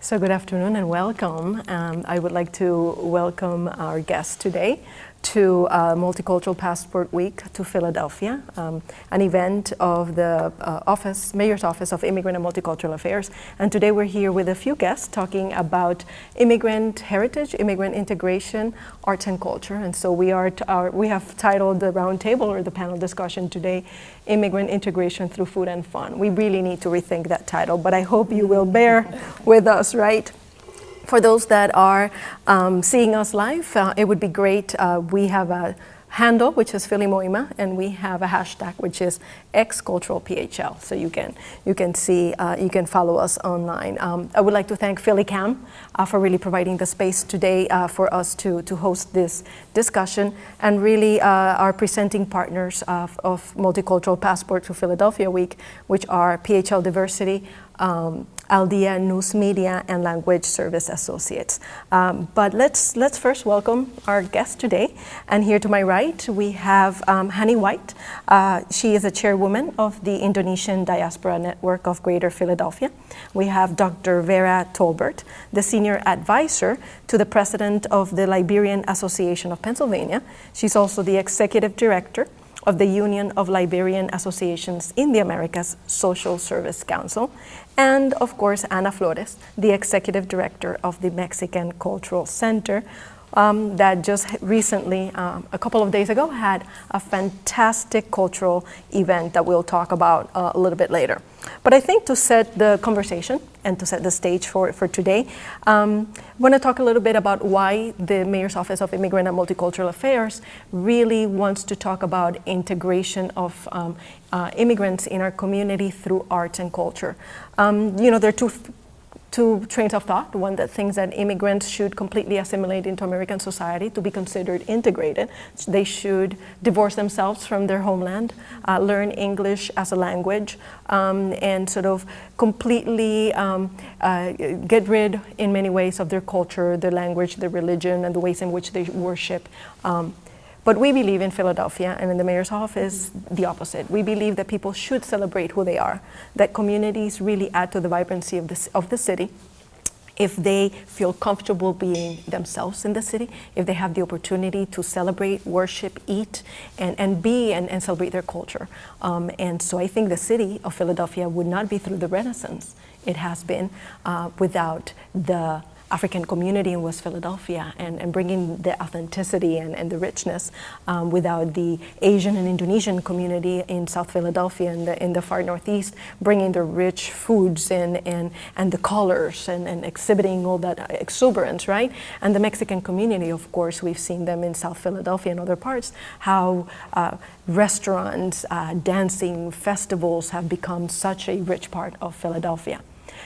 So good afternoon and welcome. I would like to welcome our guest today to Multicultural Passport Week to Philadelphia, an event of the Mayor's Office of Immigrant and Multicultural Affairs. And today we're here with a few guests talking about immigrant heritage, immigrant integration, arts and culture. And so we have titled the roundtable or the panel discussion today, Immigrant Integration Through Food and Fun. We really need to rethink that title, but I hope you will bear with us, right? For those that are seeing us live, it would be great. We have a handle, which is Philly Moima, and we have a hashtag, which is XCulturalPHL. So you can see, you can follow us online. I would like to thank PhillyCAM for really providing the space today for us to host this discussion, and really our presenting partners of Multicultural Passport to Philadelphia Week, which are PHL Diversity, Aldea News Media, and Language Service Associates. But let's first welcome our guest today. And here to my right, we have Hani White. She is a chairwoman of the Indonesian Diaspora Network of Greater Philadelphia. We have Dr. Vera Tolbert, the senior advisor to the president of the Liberian Association of Pennsylvania. She's also the executive director of the Union of Liberian Associations in the Americas Social Service Council, and of course Ana Flores, the executive director of the Mexican Cultural Center, that just recently, a couple of days ago, had a fantastic cultural event that we'll talk about a little bit later. But I think to set the conversation and to set the stage for today, I want to talk a little bit about why the Mayor's Office of Immigrant and Multicultural Affairs really wants to talk about integration of immigrants in our community through arts and culture. There are two trains of thought. One that thinks that immigrants should completely assimilate into American society to be considered integrated. They should divorce themselves from their homeland, learn English as a language, and sort of completely get rid in many ways of their culture, their language, their religion, and the ways in which they worship. But we believe in Philadelphia and in the Mayor's Office the opposite. We believe that people should celebrate who they are, that communities really add to the vibrancy of the city if they feel comfortable being themselves in the city, if they have the opportunity to celebrate, worship, eat, and be and celebrate their culture. And so I think the city of Philadelphia would not be through the Renaissance it has been without the African community in West Philadelphia and bringing the authenticity and the richness, without the Asian and Indonesian community in South Philadelphia and in the far northeast, bringing the rich foods and the colors and exhibiting all that exuberance, right? And the Mexican community, of course, we've seen them in South Philadelphia and other parts, how restaurants, dancing, festivals have become such a rich part of Philadelphia.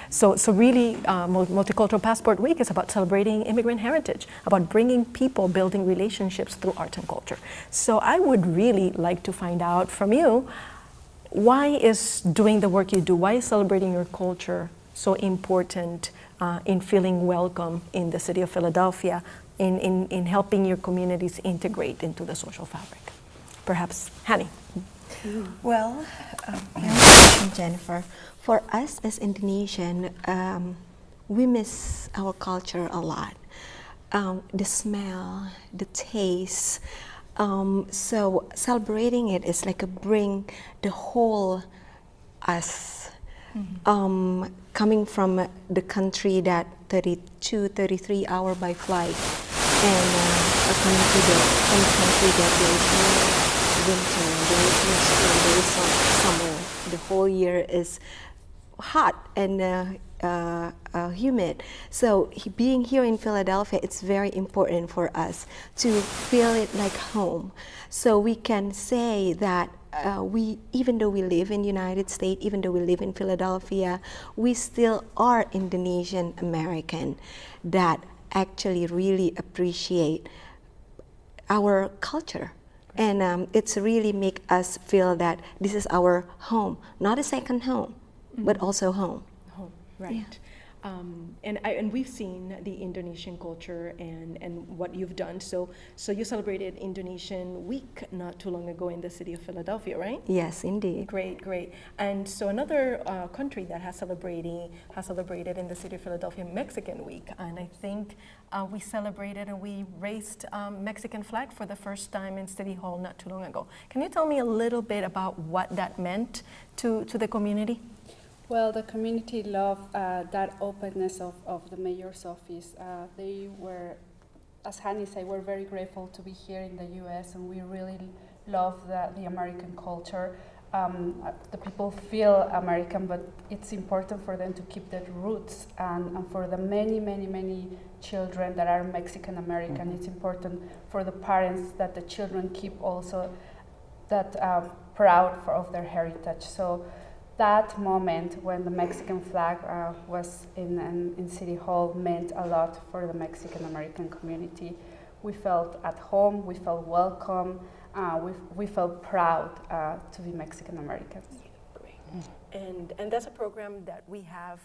So really, Multicultural Passport Week is about celebrating immigrant heritage, about bringing people, building relationships through arts and culture. So I would really like to find out from you, why is doing the work you do, why is celebrating your culture so important in feeling welcome in the city of Philadelphia, in helping your communities integrate into the social fabric? Perhaps Hani. Well, Jennifer, for us as Indonesian, we miss our culture a lot. The smell, the taste. So celebrating it is like a bring the whole us. Coming from the country that 32, 33 hours by flight, and coming to the country that there is no winter, there is no spring, there is no summer. The whole year is hot and humid. So being here in Philadelphia, it's very important for us to feel it like home. So we can say that even though we live in the United States, even though we live in Philadelphia, we still are Indonesian American that actually really appreciate our culture. And it's really make us feel that this is our home, not a second home, but also home. Home, right. And we've seen the Indonesian culture and what you've done. So you celebrated Indonesian Week not too long ago in the city of Philadelphia, right? Yes, indeed. Great. And so another country that has celebrated in the city of Philadelphia Mexican Week, and I think we celebrated and we raised Mexican flag for the first time in City Hall not too long ago. Can you tell me a little bit about what that meant to the community? Well, the community loved that openness of the mayor's office. They were, as Hani said, we're very grateful to be here in the U.S. and we really love the American culture. The people feel American, but it's important for them to keep their roots, and for the many children that are Mexican American, it's important for the parents that the children keep also that proud of their heritage. So that moment when the Mexican flag was in City Hall meant a lot for the Mexican American community. We felt at home, we felt welcome, we felt proud to be Mexican Americans. Great. And that's a program that we have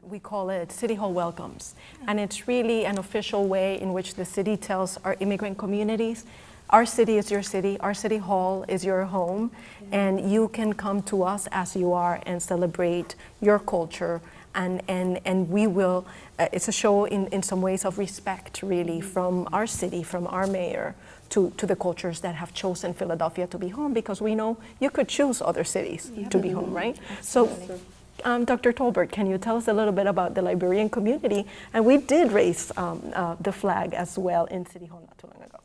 we call it City Hall Welcomes. And it's really an official way in which the city tells our immigrant communities, our city is your city, our city hall is your home, and you can come to us as you are and celebrate your culture. And we will, it's a show in some ways of respect, really, from our city, from our mayor, to the cultures that have chosen Philadelphia to be home, because we know you could choose other cities to be home, right? Absolutely. So, Dr. Tolbert, can you tell us a little bit about the Liberian community? And we did raise the flag as well in City Hall not too long ago.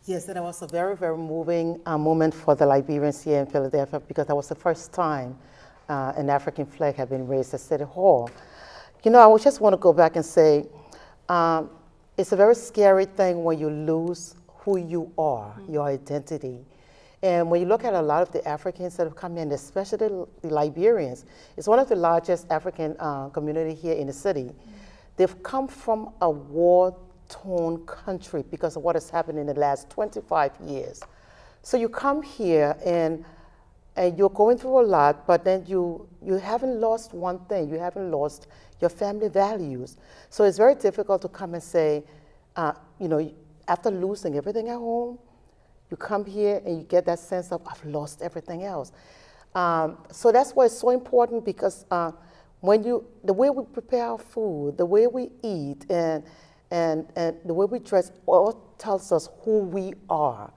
Yes, and it was a very moving moment for the Liberians here in Philadelphia, because that was the first time an African flag had been raised at City Hall. You know, I just want to go back and say, it's a very scary thing when you lose who you are, your identity. And when you look at a lot of the Africans that have come in, especially the Liberians, it's one of the largest African community here in the city. They've come from a war-torn country because of what has happened in the last 25 years. So you come here and you're going through a lot, but then you haven't lost one thing. You haven't lost your family values. So it's very difficult to come and say, you know, after losing everything at home, you come here and you get that sense of, I've lost everything else. So that's why it's so important, because the way we prepare our food, the way we eat, and the way we dress all tells us who we are.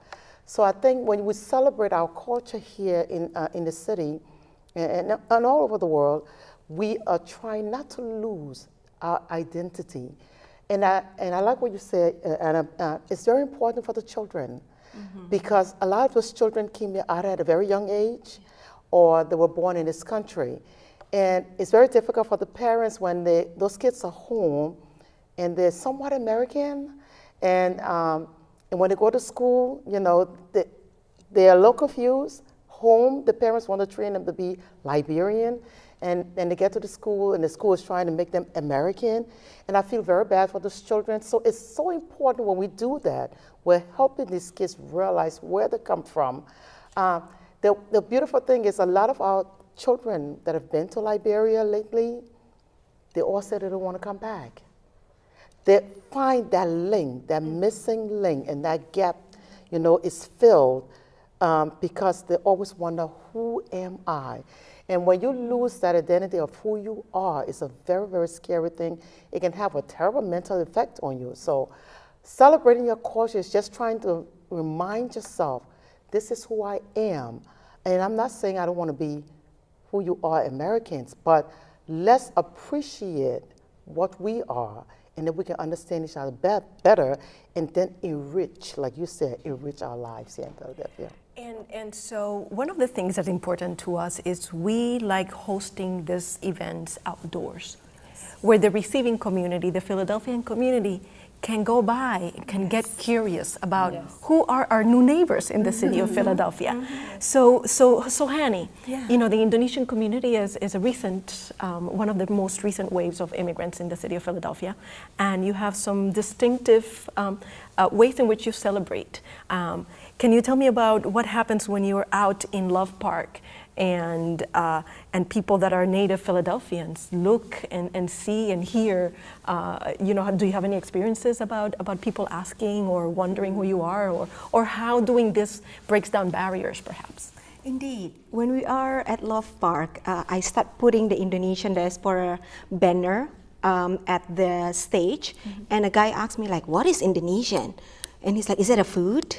So I think when we celebrate our culture here in the city and all over the world, we are trying not to lose our identity. And I like what you said, and it's very important for the children, because a lot of those children came here either at a very young age or they were born in this country. And it's very difficult for the parents when those kids are home and they're somewhat American, and when they go to school, you know, they are a little confused. Home, the parents want to train them to be Liberian, and they get to the school, and the school is trying to make them American, and I feel very bad for those children. So it's so important when we do that, we're helping these kids realize where they come from. The beautiful thing is a lot of our children that have been to Liberia lately, they all say they don't want to come back. They find that link, that missing link, and that gap, you know, is filled because they always wonder, who am I? And when you lose that identity of who you are, it's a very scary thing. It can have a terrible mental effect on you. So celebrating your culture is just trying to remind yourself, this is who I am. And I'm not saying I don't want to be who you are, Americans, but let's appreciate what we are, and then we can understand each other better, and then enrich, like you said, enrich our lives here in Philadelphia. And so one of the things that's important to us is we like hosting these events outdoors, where the receiving community, the Philadelphian community, can go by, can get curious about who are our new neighbors in the city of Philadelphia. So Hani, you know, the Indonesian community is a recent, one of the most recent waves of immigrants in the city of Philadelphia, and you have some distinctive ways in which you celebrate. Can you tell me about what happens when you're out in Love Park and people that are native Philadelphians look and see and hear, do you have any experiences about people asking or wondering who you are, or how doing this breaks down barriers perhaps? Indeed. When we are at Love Park, I start putting the Indonesian diaspora banner at the stage, and a guy asked me like, what is Indonesian? And he's like, is it a food?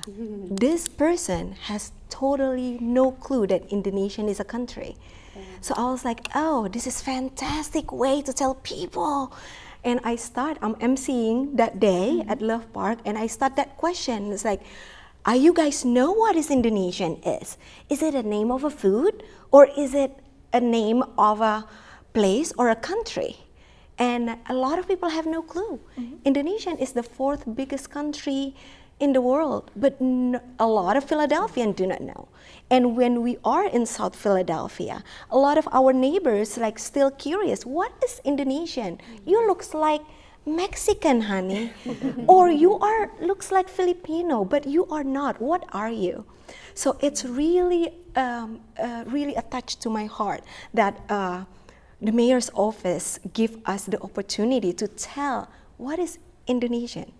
This person has totally no clue that Indonesian is a country. So I was like, oh, this is fantastic way to tell people. And I'm emceeing that day at Love Park, and I start that question. It's like, are you guys know what is Indonesian is? Is it a name of a food, or is it a name of a place or a country? And a lot of people have no clue. Indonesian is the 4th biggest country in the world, but a lot of Philadelphians do not know. And when we are in South Philadelphia, a lot of our neighbors like still curious, what is Indonesian? You looks like Mexican, honey, or you are looks like Filipino, but you are not. What are you? So it's really, really attached to my heart that the mayor's office give us the opportunity to tell what is Indonesian.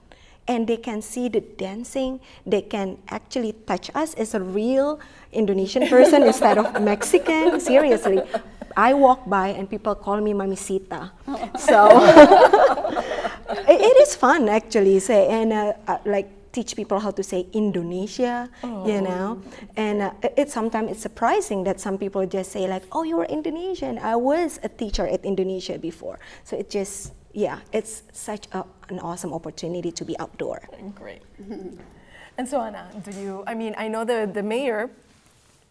And they can see the dancing, they can actually touch us as a real Indonesian person instead of Mexican. Seriously, I walk by and people call me Mamisita. So it is fun actually, and like teach people how to say Indonesia, and sometimes it's surprising that some people just say like, oh, you're Indonesian. I was a teacher at Indonesia before. So it just, it's such an awesome opportunity to be outdoor. Great. And so Anna, I know the mayor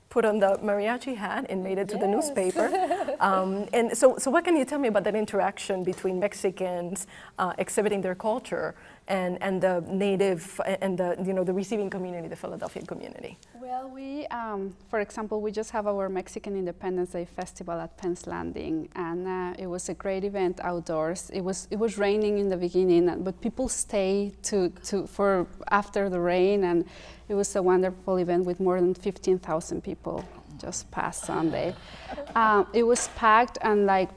put on the mariachi hat and made it to the newspaper. And so what can you tell me about that interaction between Mexicans exhibiting their culture and the native and the receiving community, the Philadelphia community? Well, we, for example, we just have our Mexican Independence Day Festival at Penn's Landing, and it was a great event outdoors. It was raining in the beginning, but people stayed for after the rain, and it was a wonderful event with more than 15,000 people just past Sunday. It was packed, and like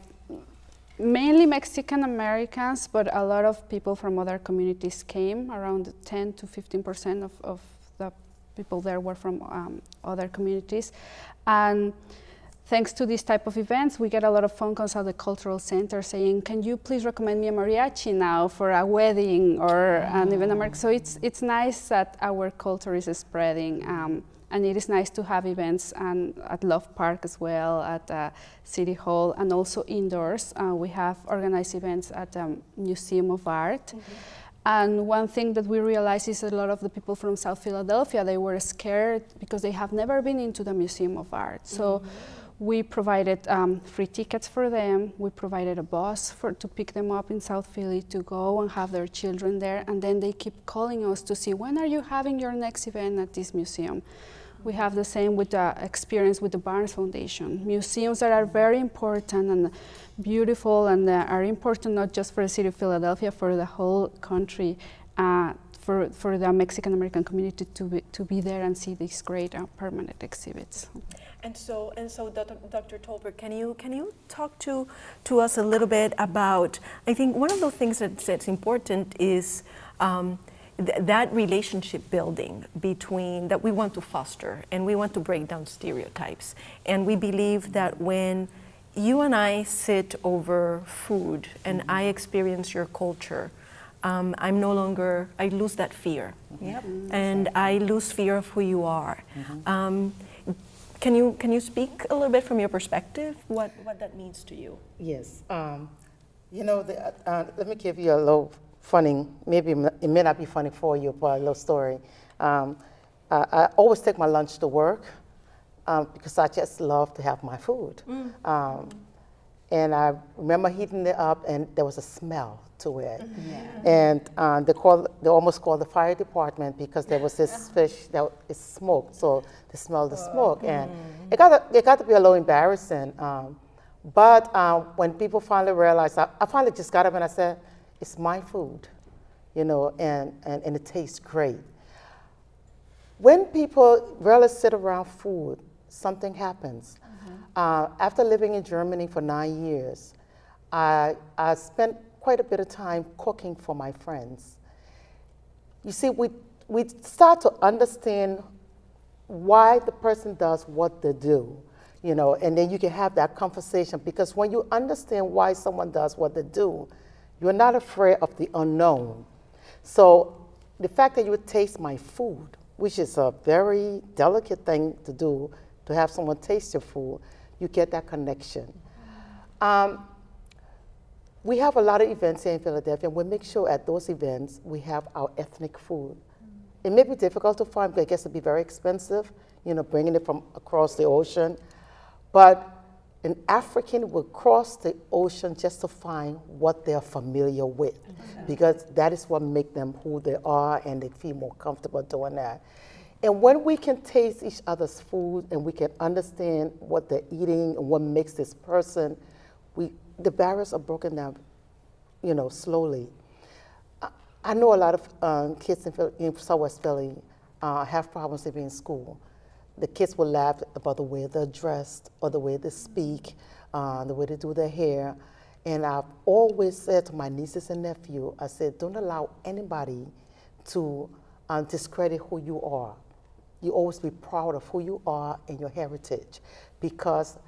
mainly Mexican Americans, but a lot of people from other communities came. Around 10 to 15% of the people there were from other communities. And thanks to this type of events, we get a lot of phone calls at the cultural center saying, can you please recommend me a mariachi now for a wedding or an event? So it's nice that our culture is spreading. And it is nice to have events at Love Park as well, at City Hall, and also indoors. We have organized events at the Museum of Art. And one thing that we realized is a lot of the people from South Philadelphia, they were scared because they have never been into the Museum of Art. So we provided free tickets for them. We provided a bus to pick them up in South Philly to go and have their children there. And then they keep calling us to see, when are you having your next event at this museum? We have the same with the experience with the Barnes Foundation. Museums that are very important and beautiful and are important not just for the city of Philadelphia, for the whole country, for the Mexican American community to be there and see these great permanent exhibits. And so, Dr. Tolbert, can you talk to us a little bit about? I think one of the things that's important is that relationship building that we want to foster, and we want to break down stereotypes. And we believe that when you and I sit over food and I experience your culture, I lose that fear. Yep. And I lose fear of who you are. Can you speak a little bit from your perspective, what that means to you? Yes. Let me give you a little funny, maybe it may not be funny for you, but a little story. I always take my lunch to work because I just love to have my food. And I remember heating it up, and there was a smell to it. And they almost called the fire department because there was this fish that is smoked, so they smelled the smoke. And it got to be a little embarrassing. But when people finally realized, I finally just got up and I said, it's my food, and it tastes great. when people rarely sit around food, something happens. After living in Germany for 9 years, I spent quite a bit of time cooking for my friends. You see, we start to understand why the person does what they do, you know, and then you can have that conversation, because when you understand why someone does what they do, you're not afraid of the unknown. So the fact that you would taste my food, which is a very delicate thing to do, to have someone taste your food, you get that connection. We have a lot of events here in Philadelphia, and we make sure at those events we have our ethnic food. It may be difficult to find, because I guess it'd be very expensive, you know, bringing it from across the ocean. But an African will cross the ocean just to find what they're familiar with, because that is what makes them who they are, and they feel more comfortable doing that. And when we can taste each other's food and we can understand what they're eating and what makes this person, the barriers are broken down, you know, slowly. I know a lot of kids in Southwest Philly have problems living in school. The kids will laugh about the way they're dressed or the way they speak, the way they do their hair. And I've always said to my nieces and nephews, I said, don't allow anybody to discredit who you are. You always be proud of who you are and your heritage, because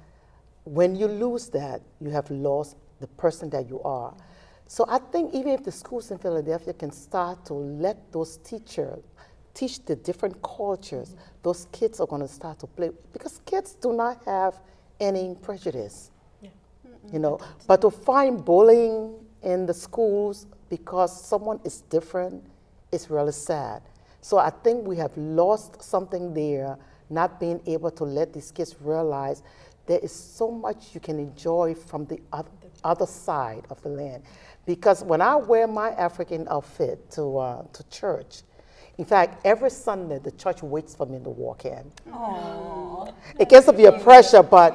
when you lose that, you have lost the person that you are. So I think even if the schools in Philadelphia can start to let those teachers teach the different cultures, those kids are going to start to play, because kids do not have any prejudice, you know. But to find bullying in the schools because someone is different is really sad. So I think we have lost something there, not being able to let these kids realize there is so much you can enjoy from the other side of the land. Because when I wear my African outfit to church, in fact, every Sunday the church waits for me to walk in. Aww. It gets to be a pressure, but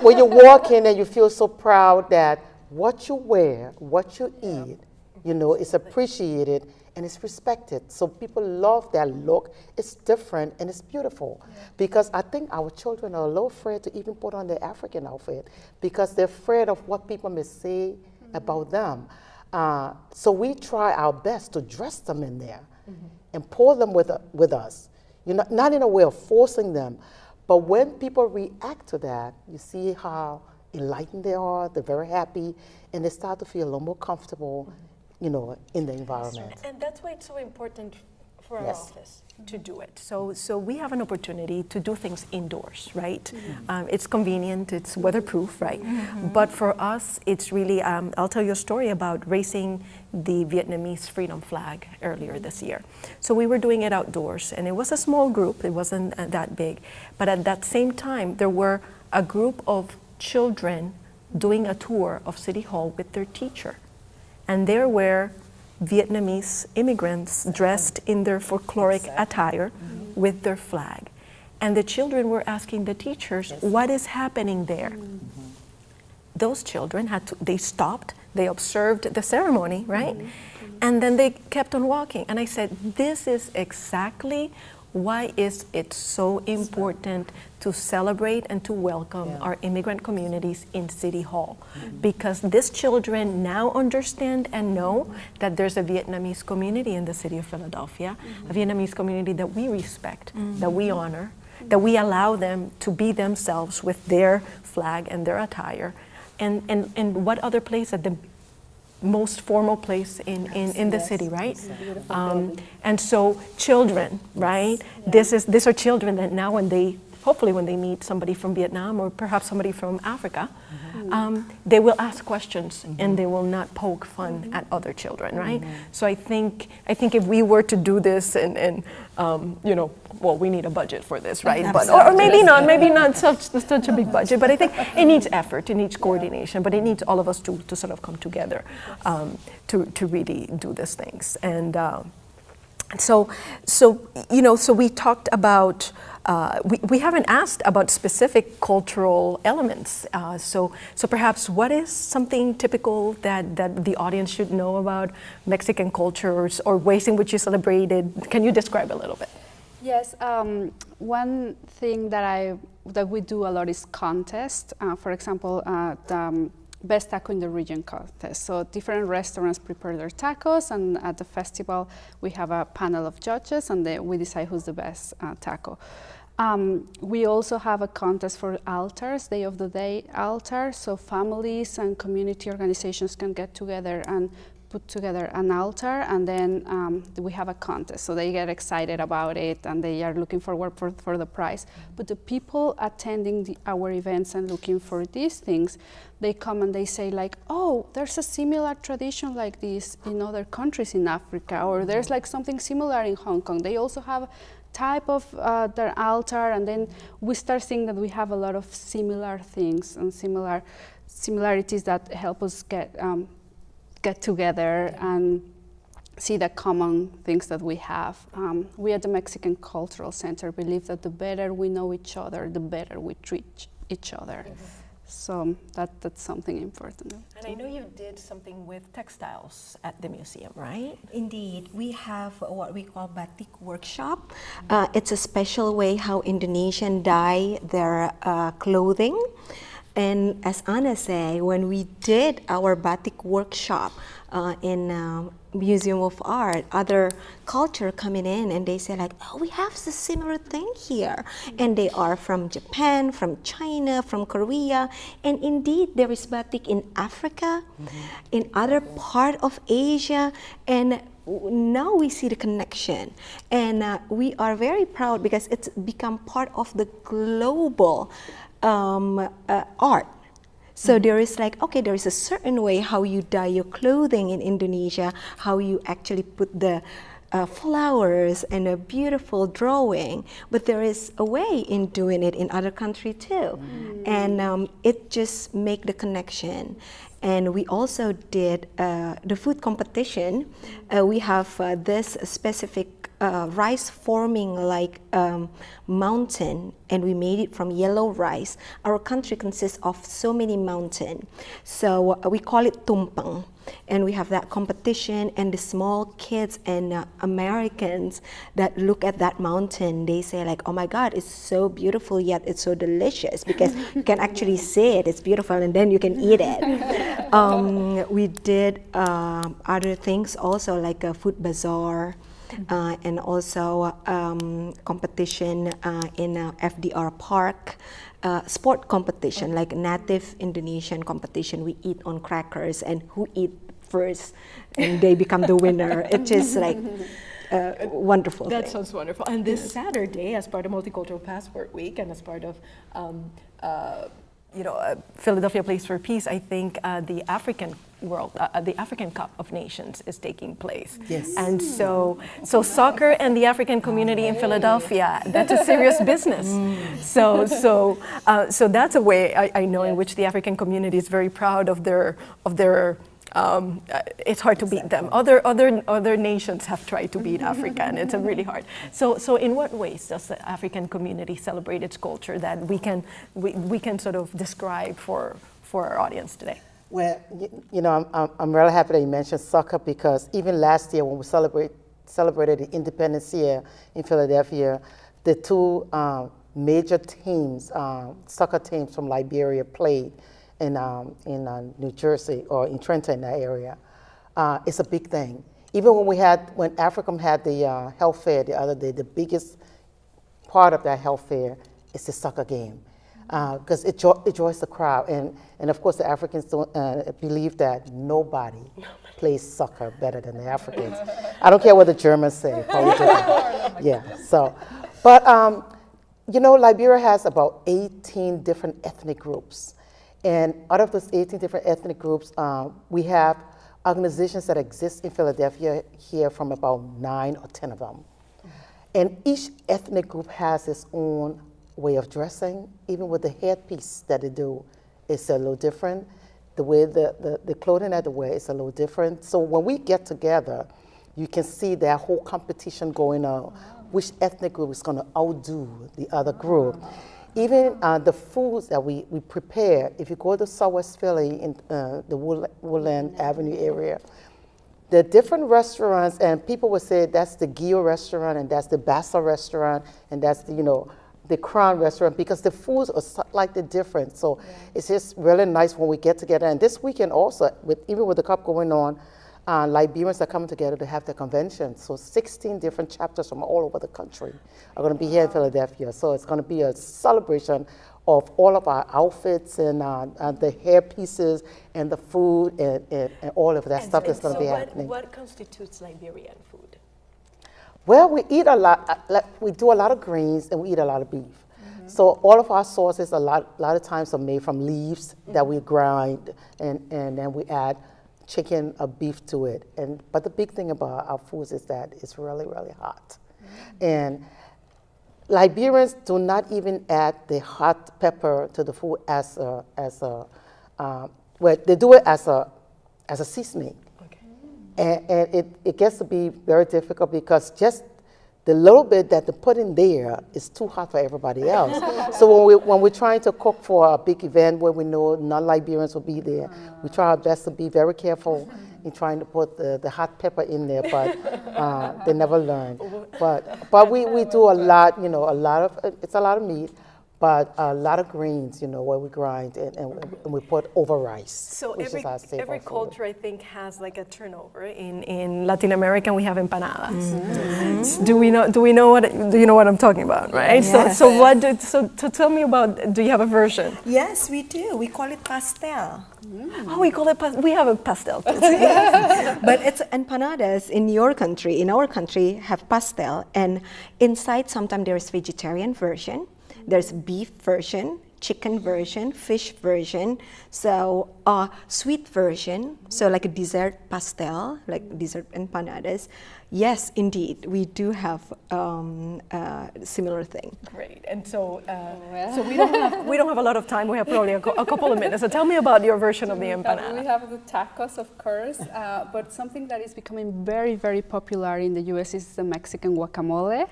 when you walk in and you feel so proud that what you wear, what you eat, you know, is appreciated and it's respected. So people love that look. It's different and it's beautiful. Because I think our children are a little afraid to even put on their African outfit, because they're afraid of what people may say about them. So we try our best to dress them in there and pull them with us. You know, not in a way of forcing them, but when people react to that, you see how enlightened they are, they're very happy, and they start to feel a little more comfortable, you know, in the environment. And that's why it's so important for our office to do it. So we have an opportunity to do things indoors, right? It's convenient, it's weatherproof, right? But for us, it's really, I'll tell you a story about raising the Vietnamese freedom flag earlier this year. So we were doing it outdoors, and it was a small group, it wasn't that big. But at that same time, there were a group of children doing a tour of City Hall with their teacher. And there were Vietnamese immigrants dressed in their folkloric attire with their flag. And the children were asking the teachers, what is happening there? Those children they stopped, they observed the ceremony, right? And then they kept on walking. And I said, this is exactly why is it so important to celebrate and to welcome our immigrant communities in City Hall. Because these children now understand and know that there's a Vietnamese community in the city of Philadelphia, a Vietnamese community that we respect, that we honor, that we allow them to be themselves with their flag and their attire. And what other place at the most formal place in the city, right? And so children, right? These are children that now hopefully when they meet somebody from Vietnam or perhaps somebody from Africa, they will ask questions and they will not poke fun at other children, right? So I think if we were to do this and you know, well, we need a budget for this, right? But or maybe not such a big budget, but I think it needs effort, it needs coordination, but it needs all of us to sort of come together to really do these things. And so you know, so we talked about we haven't asked about specific cultural elements. So perhaps what is something typical that the audience should know about Mexican cultures or ways in which you celebrated? Can you describe a little bit? Yes, one thing that we do a lot is contest. For example, the Best Taco in the Region contest. So different restaurants prepare their tacos, and at the festival we have a panel of judges, and we decide who's the best taco. We also have a contest for altars, Day of the Day altar, so families and community organizations can get together and put together an altar, and then we have a contest. So they get excited about it, and they are looking forward for the prize. But the people attending our events and looking for these things, they come and they say like, oh, there's a similar tradition like this in other countries in Africa, or there's like something similar in Hong Kong. They also have type of their altar, and then we start seeing that we have a lot of similar things and similarities that help us get together and see the common things that we have. We at the Mexican Cultural Center believe that the better we know each other, the better we treat each other. Yes. So that's something important. And I know you did something with textiles at the museum, right? Indeed, we have what we call batik workshop. It's a special way how Indonesian dye their clothing. And as Anna said, when we did our batik workshop in Museum of Art, other culture coming in and they say like, oh, we have a similar thing here. And they are from Japan, from China, from Korea. And indeed, there is batik in Africa, in other part of Asia. And now we see the connection. And we are very proud because it's become part of the global art. So there is like, okay, there is a certain way how you dye your clothing in Indonesia, how you actually put the flowers and a beautiful drawing, but there is a way in doing it in other countries too. And it just make the connection. And we also did the food competition. We have this specific rice forming like mountain, and we made it from yellow rice. Our country consists of so many mountains, so we call it tumpeng. And we have that competition, and the small kids and Americans that look at that mountain, they say like, oh my God, it's so beautiful, yet it's so delicious, because you can actually see it, it's beautiful, and then you can eat it. We did other things also, like a food bazaar, and also competition in FDR Park. Sport competition, like native Indonesian competition. We eat on crackers, and who eat first, and they become the winner. It's just like wonderful. That sounds wonderful. And this Saturday, as part of Multicultural Passport Week, and as part of Philadelphia Place for Peace, I think the African Cup of Nations is taking place. Yes. And so soccer and the African community in Philadelphia, that's a serious business. So that's a way I know in which the African community is very proud of their it's hard to beat them. Other nations have tried to beat Africa, and it's really hard. So in what ways does the African community celebrate its culture that we can sort of describe for our audience today? Well, I'm really happy that you mentioned soccer, because even last year when we celebrated the Independence Year in Philadelphia, the two major teams, soccer teams from Liberia, played in New Jersey, or in Trenton, in that area. It's a big thing. Even when AFRICOM had the health fair the other day, the biggest part of that health fair is the soccer game, because it draws the crowd. And of course, the Africans don't believe that nobody plays soccer better than the Africans. I don't care what the Germans say. Yeah. So, but Liberia has about 18 different ethnic groups. And out of those 18 different ethnic groups, we have organizations that exist in Philadelphia here, from about 9 or 10 of them. And each ethnic group has its own way of dressing. Even with the headpiece that they do, it's a little different. The way the clothing that they wear is a little different. So when we get together, you can see that whole competition going on. Which ethnic group is going to outdo the other group. Even the foods that we prepare, if you go to Southwest Philly in the Woodland Avenue area, the different restaurants, and people would say that's the Gio restaurant, and that's the Bassa restaurant, and that's the, the Crown restaurant, because the foods are slightly different. So it's just really nice when we get together. And this weekend also, even with the cup going on, Liberians are coming together to have their convention. So 16 different chapters from all over the country are going to be here in Philadelphia. So it's going to be a celebration of all of our outfits and the hair pieces and the food and all of that stuff that's going to be happening. What constitutes Liberian food? Well, we eat a lot. We do a lot of greens and we eat a lot of beef. So all of our sauces a lot of times are made from leaves that we grind and then we add chicken or beef to it. But the big thing about our foods is that it's really, really hot. And Liberians do not even add the hot pepper to the food well, they do it as a seasoning. And it gets to be very difficult because just the little bit that they put in there is too hot for everybody else. So when we're trying to cook for a big event where we know non-Liberians will be there, we try our best to be very careful in trying to put the hot pepper in there, but they never learn. But we do a lot, it's a lot of meat, but a lot of greens, where we grind and we put over rice. So which is our staple every food. culture, I think, has like a turnover. In Latin America, we have empanadas. Do you know what I'm talking about, right? Yes. So tell me about. Do you have a version? Yes, we do. We call it pastel. Oh, we call it. We have a pastel too. But it's empanadas in your country. In our country, have pastel, and inside sometimes there is vegetarian version. There's beef version, chicken version, fish version, so sweet version, so like a dessert pastel, like dessert empanadas. Yes, indeed, we do have a similar thing. Great, and so we don't have a lot of time. We have probably a couple of minutes. So tell me about your version of the empanada. We have the tacos, of course, but something that is becoming very, very popular in the U.S. is the Mexican guacamole.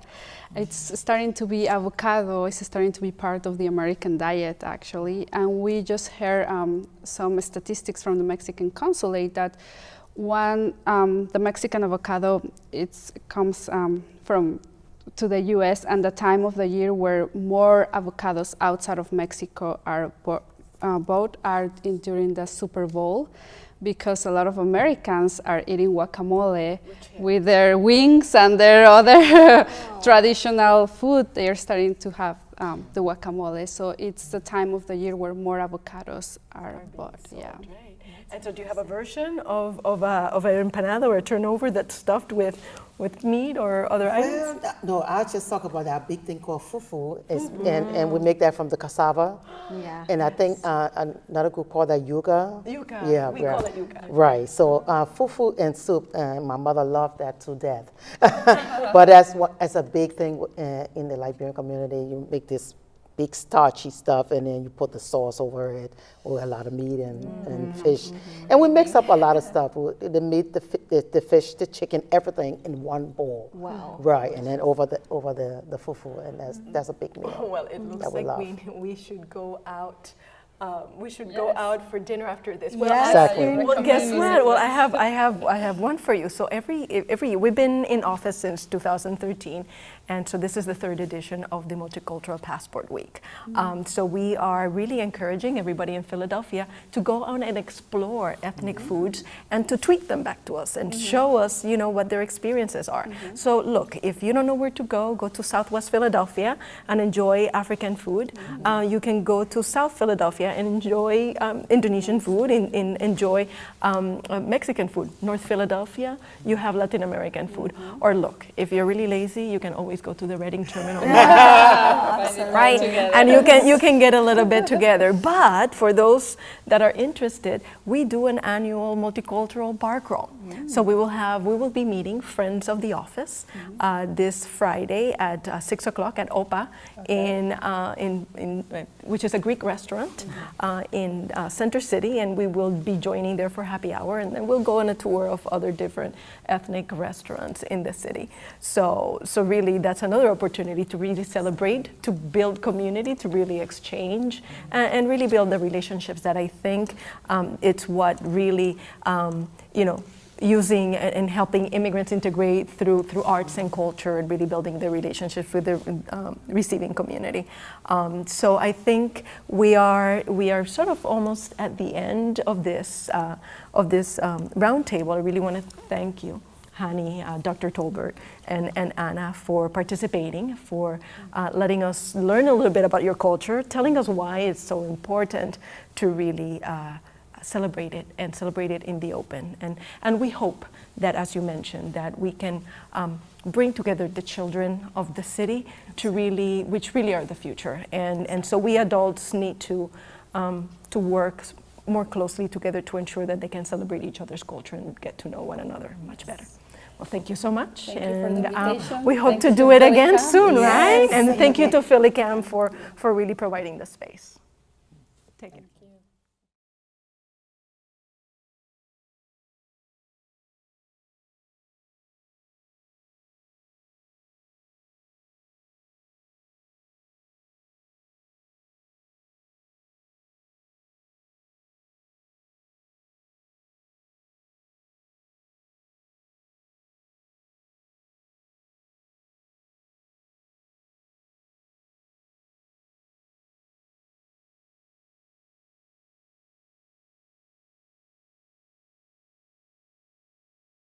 It's starting to be avocado. It's starting to be part of the American diet, actually. And we just heard some statistics from the Mexican consulate that the Mexican avocado, it comes to the U.S. and the time of the year where more avocados outside of Mexico are bought are during the Super Bowl, because a lot of Americans are eating guacamole with their wings and their other traditional food. They are starting to have the guacamole. So it's the time of the year where more avocados are bought. Yeah. Right. And so do you have a version of an empanada or a turnover that's stuffed with meat or other items? No, I'll just talk about that big thing called fufu, and we make that from the cassava. Yeah. And I think another group called that yuca. Yuca. Yeah, We call it yuca. Right. So fufu and soup, my mother loved that to death. But that's a big thing in the Liberian community. You make this big starchy stuff, and then you put the sauce over it, with a lot of meat and fish. And we mix up a lot of stuff, the meat, the fish, the chicken, everything in one bowl. Wow. Right, and then over the fufu, and that's a big meal. Well, it looks that we like love. we should go out. We should go out for dinner after this. Well, Yes. Exactly. Well, guess what? Well, I have one for you. So every year, we've been in office since 2013, and so this is the third edition of the Multicultural Passport Week. So we are really encouraging everybody in Philadelphia to go out and explore ethnic foods and to tweet them back to us and show us, what their experiences are. So look, if you don't know where to go to Southwest Philadelphia and enjoy African food. You can go to South Philadelphia and enjoy Indonesian food, enjoy Mexican food. North Philadelphia, you have Latin American food. Or look, if you're really lazy, you can always go to the Reading Terminal. Right? And you can get a little bit together. But for those that are interested, we do an annual Multicultural Bar Crawl. So we will be meeting friends of the office this Friday at 6 o'clock at OPA in which is a Greek restaurant in Center City, and we will be joining there for happy hour, and then we'll go on a tour of other different ethnic restaurants in the city. So really that's another opportunity to really celebrate, to build community, to really exchange, and really build the relationships that I think it's what really using and helping immigrants integrate through arts and culture and really building their relationships with the receiving community. So I think we are sort of almost at the end of this roundtable. I really want to thank you, Hani, Dr. Tolbert, and Anna for participating, for letting us learn a little bit about your culture, telling us why it's so important to really celebrate it and celebrate it in the open. And we hope that, as you mentioned, that we can bring together the children of the city which really are the future. And so we adults need to work more closely together to ensure that they can celebrate each other's culture and get to know one another much better. Well, thank you so much. Thank you for the invitation. We hope Thank to you do to it again PhillyCAM. soon, Yes. right? And thank you to PhillyCAM for really providing the space. Take care. Thank you.